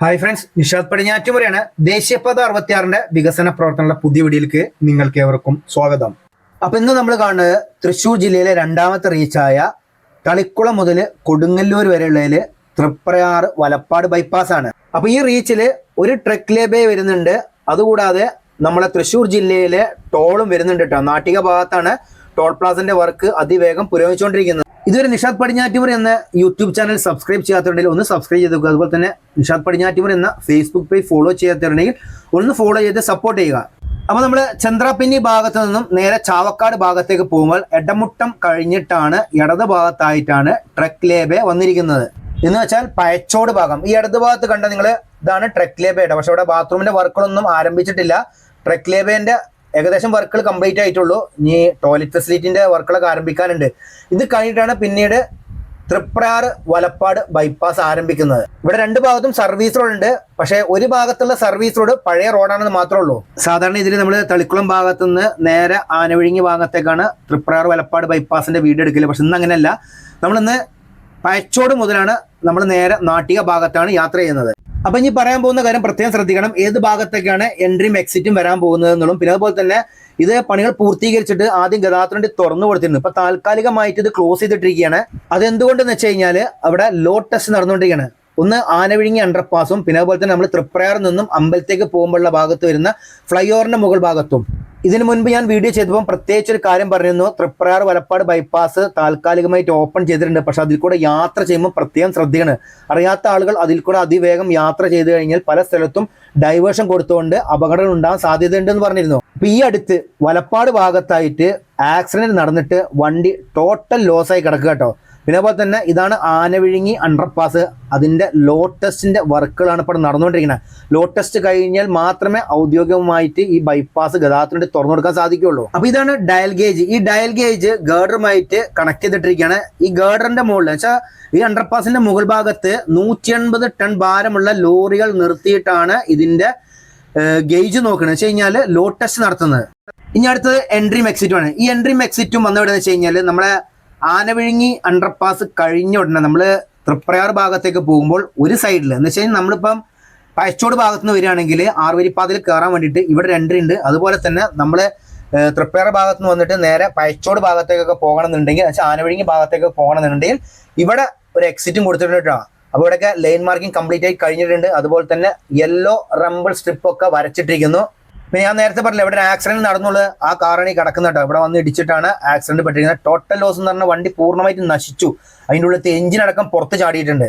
Hi friends, Nishad പടിഞ്ഞാറ്റുമുറയാണ്. ദേശീയപാത 66 വികസന പ്രവർത്തനങ്ങളുടെ പുതിയ വീഡിയോയിലേക്ക് നിങ്ങൾക്ക് ഏവർക്കും സ്വാഗതം. അപ്പൊ ഇന്ന് നമ്മൾ കാണുന്നത് തൃശ്ശൂർ ജില്ലയിലെ രണ്ടാമത്തെ റീച്ചായ തളിക്കുളം മുതൽ കൊടുങ്ങല്ലൂർ വരെയുള്ളതില് തൃപ്രയാർ വലപ്പാട് ബൈപ്പാസ് ആണ്. അപ്പൊ ഈ റീച്ചില് ഒരു ട്രക്ക് ലേബേ വരുന്നുണ്ട്. അതുകൂടാതെ നമ്മളെ തൃശ്ശൂർ ജില്ലയിലെ ടോളും വരുന്നുണ്ട് കേട്ടോ. നാട്ടിക ഭാഗത്താണ് ടോൾ പ്ലാസന്റെ വർക്ക് അതിവേഗം പുരോഗമിച്ചുകൊണ്ടിരിക്കുന്നത്. ഇതുവരെ നിഷാദ് പടിഞ്ഞാറ്റുമുറി എന്ന യൂട്യൂബ് ചാനൽ സബ്സ്ക്രൈബ് ചെയ്യാത്തവരുണ്ടെങ്കിൽ ഒന്ന് സബ്സ്ക്രൈബ് ചെയ്ത് വെക്കുക. അതുപോലെ തന്നെ നിഷാദ് പടിഞ്ഞാറ്റുമുറി എന്ന ഫേസ്ബുക്ക് പേജ് ഫോളോ ചെയ്യാത്തവരുണ്ടെങ്കിൽ ഒന്ന് ഫോളോ ചെയ്ത് സപ്പോർട്ട് ചെയ്യുക. അപ്പോൾ നമ്മൾ ചന്ദ്രാപിന്നി ഭാഗത്ത് നിന്നും നേരെ ചാവക്കാട് ഭാഗത്തേക്ക് പോകുമ്പോൾ ഇടമുട്ടം കഴിഞ്ഞിട്ടാണ് ഇടത് ഭാഗത്തായിട്ടാണ് ട്രക്ക് ലേബേ വന്നിരിക്കുന്നത്. എന്ന് വെച്ചാൽ പയച്ചോട് ഭാഗം. ഈ ഇടത് ഭാഗത്ത് കണ്ട നിങ്ങൾ ഇതാണ് ട്രക്ക് ലേബേയുടെ. പക്ഷെ ഇവിടെ ബാത്റൂമിന്റെ വർക്കുകളൊന്നും ആരംഭിച്ചിട്ടില്ല. ട്രക്ക് ലേബേന്റെ ഏകദേശം വർക്കുകൾ കംപ്ലീറ്റ് ആയിട്ടുള്ളൂ. ഇനി ടോയ്ലറ്റ് ഫെസിലിറ്റിന്റെ വർക്കുകളൊക്കെ ആരംഭിക്കാനുണ്ട്. ഇത് കഴിഞ്ഞിട്ടാണ് പിന്നീട് തൃപ്രയാർ വലപ്പാട് ബൈപ്പാസ് ആരംഭിക്കുന്നത്. ഇവിടെ രണ്ട് ഭാഗത്തും സർവീസ് റോഡ് ഉണ്ട്. പക്ഷേ ഒരു ഭാഗത്തുള്ള സർവീസ് റോഡ് പഴയ റോഡാണെന്ന് മാത്രമേ ഉള്ളൂ. സാധാരണ ഇതിൽ നമ്മൾ തളിക്കുളം ഭാഗത്തു നിന്ന് നേരെ ആനവിഴുങ്ങി ഭാഗത്തേക്കാണ് തൃപ്രയാർ വലപ്പാട് ബൈപ്പാസിന്റെ വീഡിയോ എടുക്കല്. പക്ഷെ ഇന്ന് അങ്ങനെയല്ല. നമ്മളിന്ന് പയച്ചോട് മുതലാണ് നമ്മൾ നേരെ നാട്ടിക ഭാഗത്താണ് യാത്ര ചെയ്യുന്നത്. അപ്പൊ ഇനി പറയാൻ പോകുന്ന കാര്യം പ്രത്യേകം ശ്രദ്ധിക്കണം. ഏത് ഭാഗത്തേക്കാണ് എൻട്രിയും എക്സിറ്റും വരാൻ പോകുന്നത് എന്നുള്ളതും, പിന്നെ അതുപോലെ തന്നെ ഇത് പണികൾ പൂർത്തീകരിച്ചിട്ട് ആദ്യം ഗതാഗതത്തിന് വേണ്ടി തുറന്നു കൊടുത്തിട്ടുണ്ട്. ഇപ്പൊ താൽക്കാലികമായിട്ട് ഇത് ക്ലോസ് ചെയ്തിട്ടിരിക്കുകയാണ്. അതെന്തുകൊണ്ടെന്ന് വെച്ച് കഴിഞ്ഞാൽ അവിടെ ലോഡ് ടെസ്റ്റ് നടന്നുകൊണ്ടിരിക്കുകയാണ്. ഒന്ന് ആനവിഴുങ്ങി അണ്ടർപാസും പിന്നെ അതുപോലെ തന്നെ നമ്മൾ തൃപ്രയാറിൽ നിന്നും അമ്പലത്തേക്ക് പോകുമ്പോഴുള്ള ഭാഗത്ത് വരുന്ന ഫ്ലൈ ഓവറിന്റെ മുകൾ ഭാഗത്തും. ഇതിനു മുൻപ് ഞാൻ വീഡിയോ ചെയ്തപ്പോൾ പ്രത്യേകിച്ച് ഒരു കാര്യം പറഞ്ഞിരുന്നു. തൃപ്രയാർ വലപ്പാട് ബൈപ്പാസ് താൽക്കാലികമായിട്ട് ഓപ്പൺ ചെയ്തിട്ടുണ്ട്. പക്ഷെ അതിൽ കൂടെ യാത്ര ചെയ്യുമ്പോൾ പ്രത്യേകം ശ്രദ്ധിക്കണം. അറിയാത്ത ആളുകൾ അതിൽ കൂടെ അതിവേഗം യാത്ര ചെയ്ത് കഴിഞ്ഞാൽ പല സ്ഥലത്തും ഡൈവേർഷൻ കൊടുത്തുകൊണ്ട് അപകടങ്ങൾ ഉണ്ടാകാൻ സാധ്യതയുണ്ടെന്ന് പറഞ്ഞിരുന്നു. അപ്പൊ ഈ അടുത്ത് വലപ്പാട് ഭാഗത്തായിട്ട് ആക്സിഡന്റ് നടന്നിട്ട് വണ്ടി ടോട്ടൽ ലോസ് ആയി കിടക്കുക കേട്ടോ. പിന്നെ അതുപോലെ തന്നെ ഇതാണ് ആനവിഴുങ്ങി അണ്ടർപാസ്. അതിന്റെ ലോഡ് ടെസ്റ്റിന്റെ വർക്കുകളാണ് ഇപ്പോൾ നടന്നുകൊണ്ടിരിക്കുന്നത്. ലോഡ് ടെസ്റ്റ് കഴിഞ്ഞാൽ മാത്രമേ ഔദ്യോഗികമായിട്ട് ഈ ബൈപ്പാസ് ഗതാഗതത്തിന് തുറന്നു കൊടുക്കാൻ സാധിക്കുകയുള്ളൂ. അപ്പൊ ഇതാണ് ഡയൽ ഗേജ്. ഈ ഡയൽ ഗേജ് ഗേർഡറുമായിട്ട് കണക്ട് ചെയ്തിട്ടിരിക്കുകയാണ്. ഈ ഗേർഡറിന്റെ മുകളിൽ വെച്ചാൽ ഈ അണ്ടർപാസിന്റെ മുകൾ ഭാഗത്ത് 180 ടൺ ഭാരമുള്ള ലോറികൾ നിർത്തിയിട്ടാണ് ഇതിന്റെ ഗേജ് നോക്കുന്നത് വെച്ച് കഴിഞ്ഞാൽ ലോഡ് ടെസ്റ്റ് നടത്തുന്നത്. ഇനി അടുത്തത് എൻട്രിയും എക്സിറ്റും ആണ്. ഈ എൻട്രിയും എക്സിറ്റും വന്നവിടെന്ന് വെച്ച് കഴിഞ്ഞാൽ നമ്മളെ ആനവിഴുങ്ങി അണ്ടർപാസ് കഴിഞ്ഞ ഉടനെ നമ്മൾ തൃപ്രയാർ ഭാഗത്തേക്ക് പോകുമ്പോൾ ഒരു സൈഡിൽ എന്ന് വെച്ച് കഴിഞ്ഞാൽ നമ്മളിപ്പം പയച്ചോട് ഭാഗത്ത് നിന്ന് വരികയാണെങ്കിൽ ആറുവരിപ്പാതയിൽ കയറാൻ വേണ്ടിയിട്ട് ഇവിടെ എൻട്രി ഉണ്ട്. അതുപോലെ തന്നെ നമ്മൾ തൃപ്രയാർ ഭാഗത്ത് നിന്ന് വന്നിട്ട് നേരെ പയച്ചോട് ഭാഗത്തേക്കൊക്കെ പോകണമെന്നുണ്ടെങ്കിൽ വെച്ചാൽ ആനവിഴുങ്ങി ഭാഗത്തേക്ക് പോകണമെന്നുണ്ടെങ്കിൽ ഇവിടെ ഒരു എക്സിറ്റും കൊടുത്തിട്ടുണ്ട് കേട്ടോ. അപ്പോൾ ഇവിടെയൊക്കെ ലൈൻ മാർക്കിംഗ് കംപ്ലീറ്റ് ആയി കഴിഞ്ഞിട്ടുണ്ട്. അതുപോലെ തന്നെ യെല്ലോ റംബിൾ സ്ട്രിപ്പ് ഒക്കെ വരച്ചിട്ടിരിക്കുന്നു. പിന്നെ ഞാൻ നേരത്തെ പറഞ്ഞില്ല ഇവിടെ ഒരു ആക്സിഡന്റ് നടന്നുള്ളത് ആ കാറാണ് ഈ കിടക്കുന്നത് കേട്ടോ. ഇവിടെ വന്ന് ഇടിച്ചിട്ടാണ് ആക്സിഡന്റ് പറ്റിയിരിക്കുന്നത്. ടോട്ടൽ ലോസ് എന്ന് പറഞ്ഞാൽ വണ്ടി പൂർണ്ണമായിട്ട് നശിച്ചു. അതിൻ്റെ ഉള്ളിലത്തെ എഞ്ചിനടക്കം പുറത്ത് ചാടിയിട്ടുണ്ട്.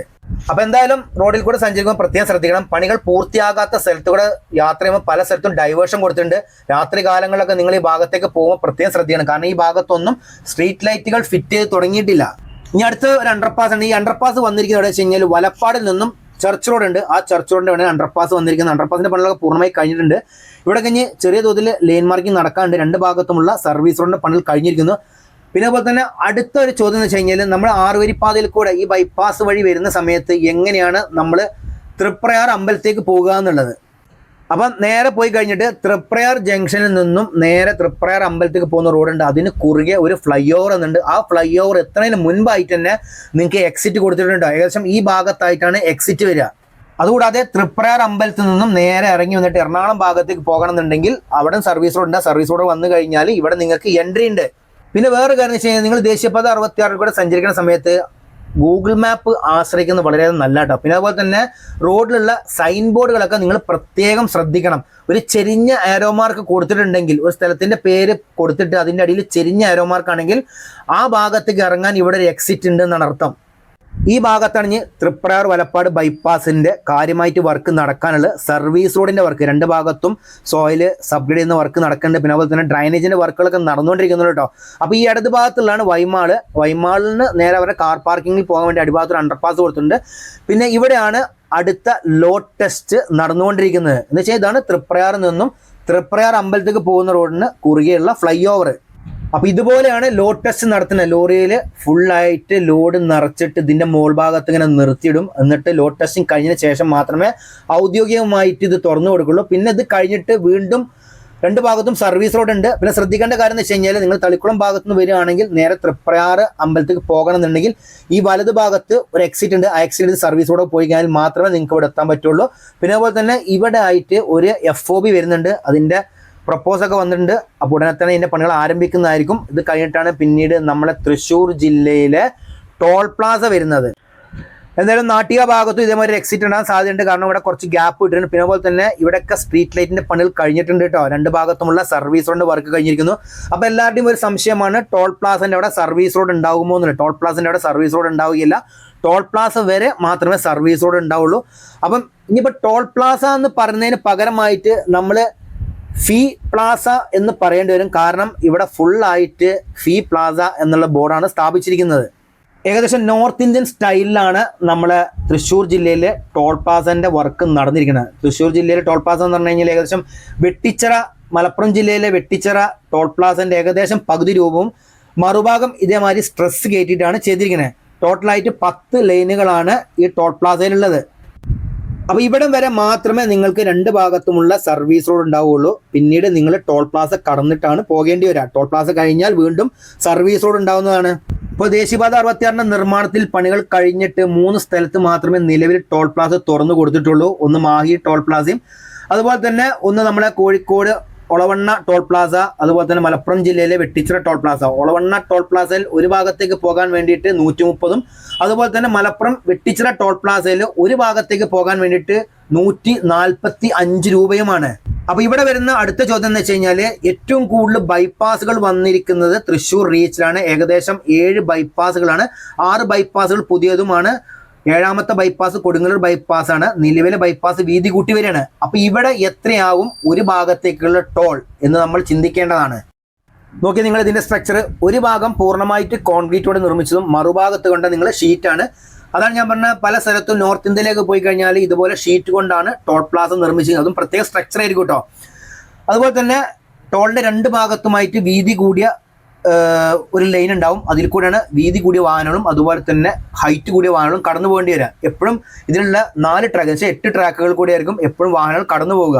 അപ്പൊ എന്തായാലും റോഡിൽ കൂടെ സഞ്ചരിക്കുമ്പോൾ പ്രത്യേകം ശ്രദ്ധിക്കണം. പണികൾ പൂർത്തിയാകാത്ത സ്ഥലത്തൂടെ യാത്ര ചെയ്യുമ്പോൾ പല സ്ഥലത്തും ഡൈവേർഷൻ കൊടുത്തിട്ടുണ്ട്. രാത്രി കാലങ്ങളിലൊക്കെ നിങ്ങൾ ഈ ഭാഗത്തേക്ക് പോകുമ്പോൾ പ്രത്യേകം ശ്രദ്ധിക്കണം. കാരണം ഈ ഭാഗത്തൊന്നും സ്ട്രീറ്റ് ലൈറ്റുകൾ ഫിറ്റ് ചെയ്ത് തുടങ്ങിയിട്ടില്ല. ഇനി അടുത്ത ഒരു അണ്ടർപാസ് ഉണ്ട്. ഈ അണ്ടർപാസ് വന്നിരിക്കുന്നത് എവിടെ വെച്ച് കഴിഞ്ഞാൽ വലപ്പാടിൽ നിന്നും ചർച്ച് റോഡ് ഉണ്ട്. ആ ചർച്ച് റോഡിന്റെ വേണേൽ അണ്ടർപാസ് വന്നിരിക്കുന്നത്. അണ്ടർപാസിന്റെ പണികളൊക്കെ പൂർണ്ണമായി കഴിഞ്ഞിട്ടുണ്ട്. ഇവിടെ കഴിഞ്ഞ് ചെറിയ തോതിൽ ലൈൻ മാർക്കിംഗ് നടക്കാണ്ട് രണ്ട് ഭാഗത്തുമുള്ള സർവീസ് റോഡിന്റെ പണികൾ കഴിഞ്ഞിരിക്കുന്നു. പിന്നെ അതുപോലെ തന്നെ അടുത്ത ഒരു ചോദ്യം എന്ന് വെച്ച് കഴിഞ്ഞാൽ നമ്മൾ ആറുവരിപ്പാതയിൽ കൂടെ ഈ ബൈപ്പാസ് വഴി വരുന്ന സമയത്ത് എങ്ങനെയാണ് നമ്മൾ തൃപ്രയാർ അമ്പലത്തേക്ക് പോകുക എന്നുള്ളത്. അപ്പം നേരെ പോയി കഴിഞ്ഞിട്ട് തൃപ്രയാർ ജംഗ്ഷനിൽ നിന്നും നേരെ തൃപ്രയാർ അമ്പലത്തേക്ക് പോകുന്ന റോഡുണ്ട്. അതിന് കുറുകെ ഒരു ഫ്ലൈ ഓവർ എന്നുണ്ട്. ആ ഫ്ലൈ ഓവർ എത്തുന്നതിന് മുൻപായിട്ട് തന്നെ നിങ്ങൾക്ക് എക്സിറ്റ് കൊടുത്തിട്ടുണ്ട്. ഏകദേശം ഈ ഭാഗത്തായിട്ടാണ് എക്സിറ്റ് വരിക. അതുകൂടാതെ തൃപ്രയാർ അമ്പലത്തിൽ നിന്നും നേരെ ഇറങ്ങി വന്നിട്ട് എറണാകുളം ഭാഗത്തേക്ക് പോകണമെന്നുണ്ടെങ്കിൽ അവിടെ സർവീസ് റോഡ് ഉണ്ട്. സർവീസ് റോഡ് വന്നു കഴിഞ്ഞാൽ ഇവിടെ നിങ്ങൾക്ക് എൻട്രി ഉണ്ട്. പിന്നെ വേറെ കാര്യം വെച്ച് കഴിഞ്ഞാൽ നിങ്ങൾ ദേശീയപാത 66 കൂടെ സഞ്ചരിക്കുന്ന സമയത്ത് ഗൂഗിൾ മാപ്പ് ആശ്രയിക്കുന്നത് വളരെ നല്ല കേട്ടോ. പിന്നെ അതുപോലെ തന്നെ റോഡിലുള്ള സൈൻ ബോർഡുകളൊക്കെ നിങ്ങൾ പ്രത്യേകം ശ്രദ്ധിക്കണം. ഒരു ചെരിഞ്ഞ ആരോ മാർക്ക് കൊടുത്തിട്ടുണ്ടെങ്കിൽ, ഒരു സ്ഥലത്തിന്റെ പേര് കൊടുത്തിട്ട് അതിൻ്റെ അടിയിൽ ചെരിഞ്ഞ ആരോ മാർക്ക് ആണെങ്കിൽ ആ ഭാഗത്തേക്ക് ഇറങ്ങാൻ ഇവിടെ ഒരു എക്സിറ്റ് ഉണ്ട് എന്നാണ് അർത്ഥം. ഈ ഭാഗത്താണ് തൃപ്രയാർ വലപ്പാട് ബൈപ്പാസിന്റെ കാര്യമായിട്ട് വർക്ക് നടക്കാനുള്ള സർവീസ് റോഡിന്റെ വർക്ക്. രണ്ട് ഭാഗത്തും സോയിൽ സബ്ഗ്രേഡ് ചെയ്യുന്ന വർക്ക് നടക്കുന്നുണ്ട്. പിന്നെ അതുപോലെ തന്നെ ഡ്രൈനേജിന്റെ വർക്കുകളൊക്കെ നടന്നുകൊണ്ടിരിക്കുന്നുണ്ട് കേട്ടോ. അപ്പോൾ ഈ ഇടത് ഭാഗത്തുള്ളതാണ് വൈമാള്. വൈമാളിന് നേരെ അവരുടെ കാർ പാർക്കിങ്ങിൽ പോകാൻ വേണ്ടി അടിഭാഗത്ത് അണ്ടർപാസ് കൊടുത്തിട്ടുണ്ട്. പിന്നെ ഇവിടെയാണ് അടുത്ത ലോഡ് ടെസ്റ്റ് നടന്നുകൊണ്ടിരിക്കുന്നത്. എന്ന് വെച്ചാൽ ഇതാണ് തൃപ്രയാറിൽ നിന്നും തൃപ്രയാർ അമ്പലത്തേക്ക് പോകുന്ന റോഡിന് കുറുകെയുള്ള ഫ്ലൈ ഓവർ. അപ്പൊ ഇതുപോലെയാണ് ലോഡ് ടെസ്റ്റ് നടത്തുന്നത്. ലോറിയിൽ ഫുള്ളായിട്ട് ലോഡ് നിറച്ചിട്ട് ഇതിന്റെ മോൾ ഭാഗത്ത് ഇങ്ങനെ നിർത്തിയിടും. എന്നിട്ട് ലോഡ് ടെസ്റ്റിംഗ് കഴിഞ്ഞതിന് ശേഷം മാത്രമേ ഔദ്യോഗികമായിട്ട് ഇത് തുറന്നു കൊടുക്കുള്ളൂ. പിന്നെ ഇത് കഴിഞ്ഞിട്ട് വീണ്ടും രണ്ട് ഭാഗത്തും സർവീസ് റോഡ് ഉണ്ട്. പിന്നെ ശ്രദ്ധിക്കേണ്ട കാര്യം എന്ന് വെച്ച് കഴിഞ്ഞാൽ നിങ്ങൾ തളിക്കുളം ഭാഗത്ത് നിന്ന് വരികയാണെങ്കിൽ നേരെ തൃപ്രയാർ അമ്പലത്തേക്ക് പോകണമെന്നുണ്ടെങ്കിൽ ഈ വലത് ഭാഗത്ത് ഒരു എക്സിറ്റ് ഉണ്ട്. ആ എക്സിറ്റ് സർവീസ് റോഡ് പോയി കഴിഞ്ഞാൽ മാത്രമേ നിങ്ങൾക്ക് ഇവിടെ എത്താൻ പറ്റുള്ളൂ. പിന്നെ അതുപോലെ തന്നെ ഇവിടെ ആയിട്ട് ഒരു FOB വരുന്നുണ്ട്. അതിൻ്റെ പ്രപ്പോസൊക്കെ വന്നിട്ടുണ്ട്. അപ്പോൾ ഉടനെ തന്നെ ഇതിൻ്റെ പണികൾ ആരംഭിക്കുന്നതായിരിക്കും. ഇത് കഴിഞ്ഞിട്ടാണ് പിന്നീട് നമ്മളെ തൃശ്ശൂർ ജില്ലയിലെ ടോൾ പ്ലാസ വരുന്നത്. എന്തായാലും നാട്ടിക ഭാഗത്തും ഇതേമാതിരി എക്സിറ്റ് ഉണ്ടാകാൻ സാധ്യതയുണ്ട്. കാരണം ഇവിടെ കുറച്ച് ഗ്യാപ്പ് ഇട്ടിട്ടുണ്ട്. പിന്നെ അതുപോലെ തന്നെ ഇവിടെയൊക്കെ സ്ട്രീറ്റ് ലൈറ്റിന്റെ പണികൾ കഴിഞ്ഞിട്ടുണ്ട് കേട്ടോ. രണ്ട് ഭാഗത്തുമുള്ള സർവീസ് റോഡ് വർക്ക് കഴിഞ്ഞിരിക്കുന്നു. അപ്പോൾ എല്ലാവരുടെയും ഒരു സംശയമാണ് ടോൾ പ്ലാസന്റെ അവിടെ സർവീസ് റോഡ് ഉണ്ടാകുമോ എന്നുള്ളത്. ടോൾ പ്ലാസന്റെ അവിടെ സർവീസ് റോഡ് ഉണ്ടാവുകയില്ല. ടോൾ പ്ലാസ വരെ മാത്രമേ സർവീസ് റോഡ് ഉണ്ടാവുള്ളൂ. അപ്പം ഇനിയിപ്പോൾ ടോൾ പ്ലാസ എന്ന് പറയുന്നതിന് പകരമായിട്ട് നമ്മൾ ഫീ പ്ലാസ എന്ന് പറയേണ്ടി വരും. കാരണം ഇവിടെ ഫുള്ളായിട്ട് ഫീ പ്ലാസ എന്നുള്ള ബോർഡാണ് സ്ഥാപിച്ചിരിക്കുന്നത്. ഏകദേശം നോർത്ത് ഇന്ത്യൻ സ്റ്റൈലിലാണ് നമ്മളെ തൃശ്ശൂർ ജില്ലയിലെ ടോൾ പ്ലാസന്റെ വർക്ക് നടന്നിരിക്കുന്നത്. തൃശ്ശൂർ ജില്ലയിലെ ടോൾ പ്ലാസ എന്ന് പറഞ്ഞു കഴിഞ്ഞാൽ ഏകദേശം വെട്ടിച്ചിറ, മലപ്പുറം ജില്ലയിലെ വെട്ടിച്ചിറ ടോൾ പ്ലാസന്റെ ഏകദേശം പകുതി രൂപവും മറുഭാഗം ഇതേമാതിരി സ്ട്രെസ് കയറ്റിയിട്ടാണ് ചെയ്തിരിക്കുന്നത്. ടോട്ടലായിട്ട് 10 ലൈനുകളാണ് ഈ ടോൾ പ്ലാസയിലുള്ളത്. അപ്പോൾ ഇവിടം വരെ മാത്രമേ നിങ്ങൾക്ക് രണ്ട് ഭാഗത്തുമുള്ള സർവീസ് റോഡ് ഉണ്ടാവുകയുള്ളൂ. പിന്നീട് നിങ്ങൾ ടോൾ പ്ലാസ കടന്നിട്ടാണ് പോകേണ്ടി വരിക. ടോൾ പ്ലാസ കഴിഞ്ഞാൽ വീണ്ടും സർവീസ് റോഡ് ഉണ്ടാവുന്നതാണ്. ഇപ്പോൾ ദേശീയപാത 66 നിർമ്മാണത്തിൽ പണികൾ കഴിഞ്ഞിട്ട് 3 സ്ഥലത്ത് മാത്രമേ നിലവിൽ ടോൾ പ്ലാസ തുറന്നു കൊടുത്തിട്ടുള്ളൂ. ഒന്ന് മാഹി ടോൾ പ്ലാസയും, അതുപോലെ തന്നെ ഒന്ന് നമ്മളെ കോഴിക്കോട് ഒളവണ്ണ ടോൾ പ്ലാസ, അതുപോലെ തന്നെ മലപ്പുറം ജില്ലയിലെ Vettichira toll plaza. Olavanna toll പ്ലാസയിൽ ഒരു ഭാഗത്തേക്ക് പോകാൻ വേണ്ടിയിട്ട് 130ഉം, അതുപോലെ തന്നെ മലപ്പുറം വെട്ടിച്ചിറ ടോൾ പ്ലാസയിൽ ഒരു ഭാഗത്തേക്ക് പോകാൻ വേണ്ടിയിട്ട് 145 രൂപയുമാണ്. അപ്പോൾ ഇവിടെ വരുന്ന അടുത്ത ചോദ്യം എന്ന് വെച്ച് കഴിഞ്ഞാൽ ഏറ്റവും കൂടുതൽ ബൈപ്പാസുകൾ വന്നിരിക്കുന്നത് തൃശ്ശൂർ റീച്ചിലാണ്. ഏകദേശം 7 ബൈപ്പാസുകളാണ്. 6 ബൈപ്പാസുകൾ പുതിയതുമാണ്. 7ാമത്തെ ബൈപ്പാസ് കൊടുങ്ങല്ലൂർ ബൈപ്പാസ് ആണ്. നിലവിലെ ബൈപ്പാസ് വീതി കൂട്ടി വരികയാണ്. അപ്പൊ ഇവിടെ എത്രയാവും ഒരു ഭാഗത്തേക്കുള്ള ടോൾ എന്ന് നമ്മൾ ചിന്തിക്കേണ്ടതാണ്. നോക്കി നിങ്ങൾ ഇതിന്റെ സ്ട്രക്ചർ, ഒരു ഭാഗം പൂർണ്ണമായിട്ട് കോൺക്രീറ്റ് കൊണ്ട് നിർമ്മിച്ചതും മറുഭാഗത്ത് കൊണ്ട് നിങ്ങൾ ഷീറ്റാണ്. അതാണ് ഞാൻ പറഞ്ഞ പല സ്ഥലത്തും നോർത്ത് ഇന്ത്യയിലേക്ക് പോയി കഴിഞ്ഞാൽ ഇതുപോലെ ഷീറ്റ് കൊണ്ടാണ് ടോൾ പ്ലാസ നിർമ്മിച്ചത്. അതും പ്രത്യേക സ്ട്രക്ചർ ആയിരിക്കും കേട്ടോ. അതുപോലെ തന്നെ ടോളിന്റെ രണ്ട് ഭാഗത്തുമായിട്ട് വീതി കൂടിയ ഒരു ലൈൻ ഉണ്ടാവും. അതിൽ കൂടെയാണ് വീതി കൂടിയ വാഹനങ്ങളും അതുപോലെ തന്നെ ഹൈറ്റ് കൂടിയ വാഹനങ്ങളും കടന്നു പോകേണ്ടി വരിക. എപ്പോഴും ഇതിനുള്ള 4 ട്രാക്ക്, 8 ട്രാക്കുകൾ കൂടി ആയിരിക്കും എപ്പോഴും വാഹനങ്ങൾ കടന്നു പോവുക.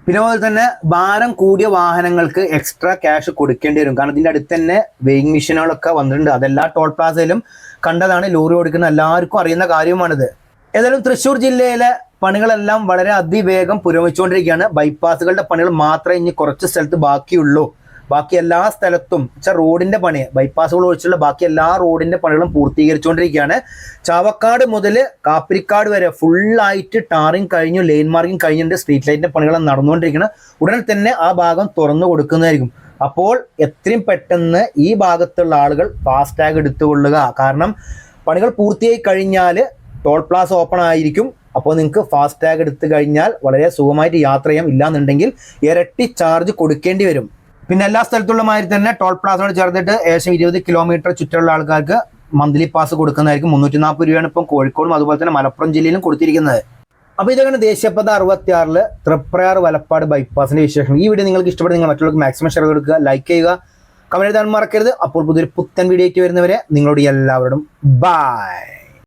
പിന്നെ അതുപോലെ തന്നെ ഭാരം കൂടിയ വാഹനങ്ങൾക്ക് എക്സ്ട്രാ ക്യാഷ് കൊടുക്കേണ്ടി വരും. കാരണം ഇതിൻ്റെ അടുത്ത് തന്നെ വെയിങ് മെഷീനുകളൊക്കെ വന്നിട്ടുണ്ട്. അതെല്ലാ ടോൾ പ്ലാസയിലും കണ്ടതാണ്. ലോറി ഓടിക്കുന്ന എല്ലാവർക്കും അറിയുന്ന കാര്യമാണിത്. ഏതായാലും തൃശ്ശൂർ ജില്ലയിലെ പണികളെല്ലാം വളരെ അതിവേഗം പുരോഗമിച്ചുകൊണ്ടിരിക്കുകയാണ്. ബൈപ്പാസുകളുടെ പണികൾ മാത്രമേ ഇനി കുറച്ച് സ്ഥലത്ത് ബാക്കിയുള്ളൂ. ബാക്കി എല്ലാ സ്ഥലത്തും റോഡിന്റെ പണി, ബൈപ്പാസുകൾ ഒഴിച്ചുള്ള ബാക്കി എല്ലാ റോഡിന്റെ പണികളും പൂർത്തീകരിച്ചുകൊണ്ടിരിക്കുകയാണ്. ചാവക്കാട് മുതൽ കാപ്പിരിക്കാട് വരെ ഫുള്ളായിട്ട് ടാറിങ് കഴിഞ്ഞു, ലൈൻ മാർക്കിങ് കഴിഞ്ഞിട്ടുണ്ട്. സ്ട്രീറ്റ് ലൈറ്റിന്റെ പണികൾ നടന്നുകൊണ്ടിരിക്കുകയാണ്. ഉടനെ തന്നെ ആ ഭാഗം തുറന്നു കൊടുക്കുന്നതായിരിക്കും. അപ്പോൾ എത്രയും പെട്ടെന്ന് ഈ ഭാഗത്തുള്ള ആളുകൾ ഫാസ്ടാഗ് എടുത്തുകൊള്ളുക. കാരണം പണികൾ പൂർത്തിയായി കഴിഞ്ഞാൽ ടോൾ പ്ലാസ ഓപ്പൺ ആയിരിക്കും. അപ്പോൾ നിങ്ങൾക്ക് ഫാസ്ടാഗ് എടുത്തു കഴിഞ്ഞാൽ വളരെ സുഖമായിട്ട് യാത്ര ചെയ്യാം. ഇല്ലാന്നുണ്ടെങ്കിൽ ഇരട്ടി ചാർജ് കൊടുക്കേണ്ടി വരും. പിന്നെ എല്ലാ സ്ഥലത്തുള്ള മാതിരി തന്നെ ടോൾ പ്ലാസയോട് ചേർത്തിട്ട് ഏകദേശം 20 കിലോമീറ്റർ ചുറ്റുള്ള ആൾക്കാർക്ക് മന്ത്ലി പാസ് കൊടുക്കുന്നതായിരിക്കും. 340 രൂപയാണ് ഇപ്പം കോഴിക്കോടും അതുപോലെ തന്നെ മലപ്പുറം ജില്ലയിലും കൊടുത്തിരിക്കുന്നത്. അപ്പോൾ ഇതാണ് ദേശീയപാത 66 തൃപ്രയാർ വലപ്പാട് ബൈപ്പാസിന്റെ വിശേഷം. ഈ വീഡിയോ നിങ്ങൾക്ക് ഇഷ്ടപ്പെടുന്ന നിങ്ങൾ മറ്റുള്ളവർക്ക് മാക്സിമം ഷെയർ കൊടുക്കുക, ലൈക്ക് ചെയ്യുക, കമന്റ് എഴുതാൻ മറക്കരുത്. അപ്പോൾ പുതിയൊരു പുത്തൻ വീഡിയോ ആയിട്ട് വരുന്നവരെ നിങ്ങളോട് എല്ലാവരോടും ബൈ.